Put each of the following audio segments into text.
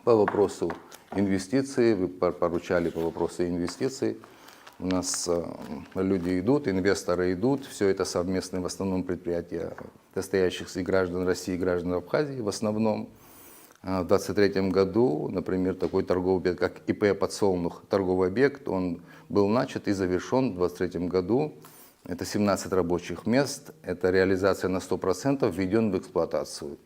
По вопросу инвестиций, вы поручали по вопросу инвестиций. У нас люди идут, инвесторы идут, все это совместные в основном предприятия, состоящих из граждан России и граждан Абхазии в основном. В 2023 году, например, такой торговый объект, как ИП «Подсолнух», торговый объект, он был начат и завершен в 2023 году. Это 17 рабочих мест, это реализация на 100%, введен в эксплуатацию.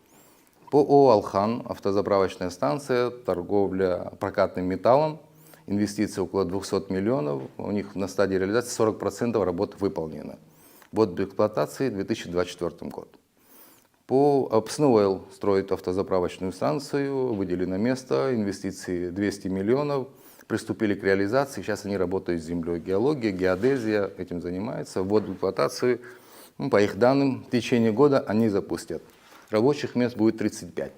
По ООО «Алхан», автозаправочная станция, торговля прокатным металлом, инвестиции около 200 миллионов, у них на стадии реализации 40% работ выполнено. Вот в эксплуатации 2024 год. По ПСНОИЛ строит автозаправочную станцию, выделено место, инвестиции 200 миллионов, приступили к реализации, сейчас они работают с землей. Геология, геодезия этим занимается, ввод в эксплуатацию, по их данным, в течение года они запустят. Рабочих мест будет 35.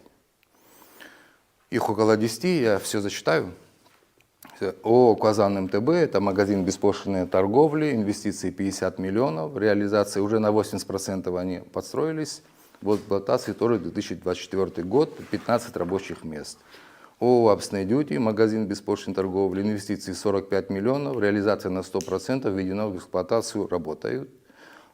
Их около 10, я все зачитаю. ООО «Казан МТБ» – это магазин беспошлинной торговли, инвестиции 50 миллионов, реализация уже на 80% они подстроились. В эксплуатации тоже 2024 год, 15 рабочих мест. ООО «Абсней Дьюти», магазин беспошлинной торговли, инвестиции 45 миллионов, реализация на 100%, введена в эксплуатацию, работают.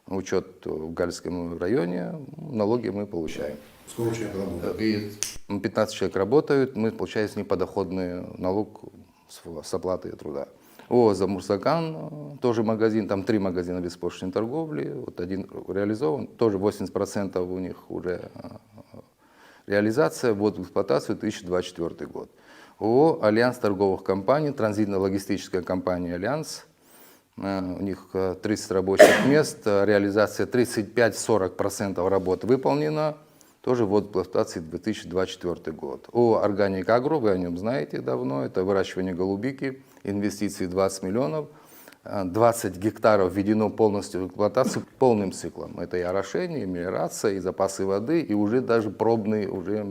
Учет в Гальском районе, налоги мы получаем. Сколько человек работает? 15 человек работают, мы получаем с них подоходный налог с оплаты труда. ООО «Замурсакан», тоже магазин, там 3 магазина беспошлинной торговли, вот один реализован, тоже 80% у них уже реализация, вот в эксплуатацию 2024 год. ООО «Альянс торговых компаний», транзитно-логистическая компания «Альянс», у них 30 рабочих мест, реализация 35-40% работ выполнена, тоже вот в эксплуатации 2024 год. ООО «Органик Агро», вы о нем знаете давно, это выращивание голубики, инвестиции 20 миллионов, 20 гектаров введено полностью в эксплуатацию полным циклом. Это и орошение, и мелиорация, и запасы воды, и уже даже пробный, уже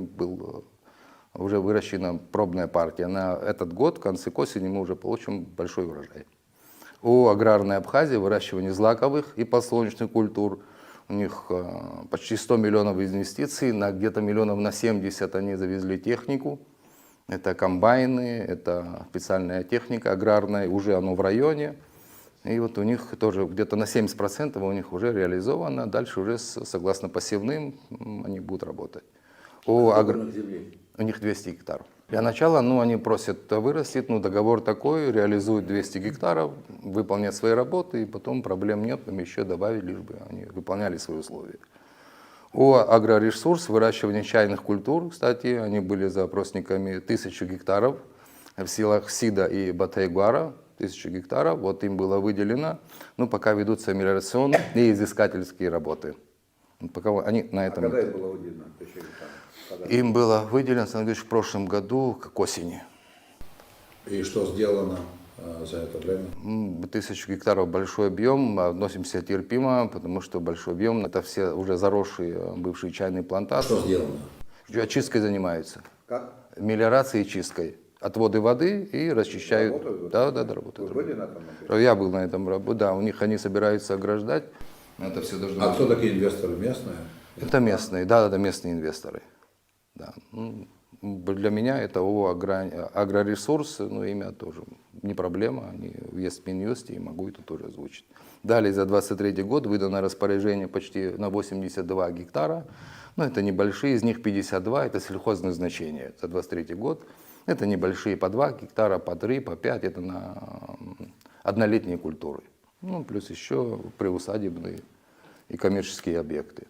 выращена пробная партия. На этот год, в конце к осени, мы уже получим большой урожай. ООО «Аграрная Абхазия», выращивание злаковых и подсолнечных культур. У них почти 100 миллионов инвестиций, на где-то миллионов на 70 они завезли технику. Это комбайны, это специальная техника аграрная, уже оно в районе. И вот у них тоже где-то на 70% у них уже реализовано, дальше уже согласно посевным они будут работать. У них 200 гектаров. Для начала они просят вырастить, договор такой, реализуют 200 гектаров, выполнять свои работы, и потом проблем нет, им еще добавить, лишь бы они выполняли свои условия. ООО «Агроресурс», выращивание чайных культур, кстати, они были запросниками 1000 гектаров в селах Сида и Батайгуара, 1000 гектаров, вот им было выделено, пока ведутся мелиорационные и изыскательские работы. Пока они на этом... Когда им было выделено 1000 гектаров? Им было выделено, в прошлом году, к осени. И что сделано за это время? 1000 гектаров большой объем, относимся терпимо, потому что большой объем, это все уже заросшие бывшие чайные плантации. Что сделано? Очисткой занимаются. Как? Мелиорацией и чисткой. Отводы воды и расчищают. Работают? Да, работают. Вы были на этом мероприятии? Я был на этом работе, да, у них они собираются ограждать. Это все должно А кто такие инвесторы? Местные? Это местные, да, местные инвесторы. Да. Для меня это ООО «Агроресурс», имя тоже не проблема, они есть в Минюсте, и могу это тоже озвучить. Далее за 2023 год выдано распоряжение почти на 82 гектара, это небольшие, из них 52, это сельхозназначение за 2023 год. Это небольшие по 2 гектара, по 3, по 5, это на однолетние культуры. Плюс еще приусадебные и коммерческие объекты.